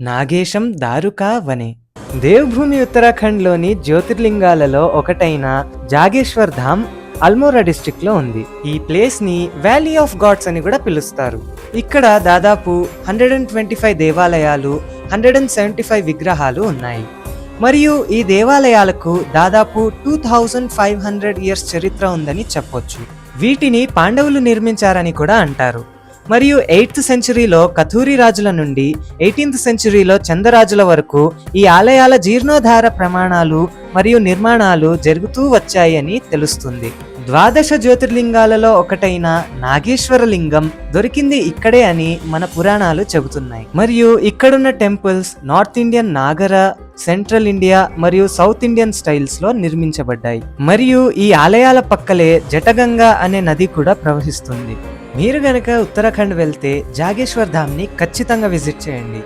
నాగేశం దారుకా వనే. దేవభూమి ఉత్తరాఖండ్లోని జ్యోతిర్లింగాలలో ఒకటైన జాగేశ్వర్ ధామ్ అల్మోరా డిస్ట్రిక్ట్ లో ఉంది. ఈ ప్లేస్ ని వ్యాలీ ఆఫ్ గాడ్స్ అని కూడా పిలుస్తారు. ఇక్కడ దాదాపు 125 దేవాలయాలు, 175 విగ్రహాలు ఉన్నాయి. మరియు ఈ దేవాలయాలకు దాదాపు 2500 ఇయర్స్ చరిత్ర ఉందని చెప్పొచ్చు. వీటిని పాండవులు నిర్మించారని కూడా అంటారు. మరియు 8th సెంచరీలో కథూరి రాజుల నుండి 18th సెంచరీలో చందరాజుల వరకు ఈ ఆలయాల జీర్ణోద్ధార ప్రమాణాలు మరియు నిర్మాణాలు జరుగుతూ వచ్చాయి అని తెలుస్తుంది. 12 జ్యోతిర్లింగాలలో ఒకటైన నాగేశ్వర లింగం దొరికింది ఇక్కడే అని మన పురాణాలు చెబుతున్నాయి. మరియు ఇక్కడున్న temples north Indian Nagara, central India మరియు సౌత్ ఇండియన్ స్టైల్స్ లో నిర్మించబడ్డాయి. మరియు ఈ ఆలయాల పక్కలే జటగంగా అనే నది కూడా ప్రవహిస్తుంది. మీరు గనక ఉత్తరాఖండ్ వెళ్తే జాగేశ్వర్ ధామ్ ని ఖచ్చితంగా విజిట్ చేయండి.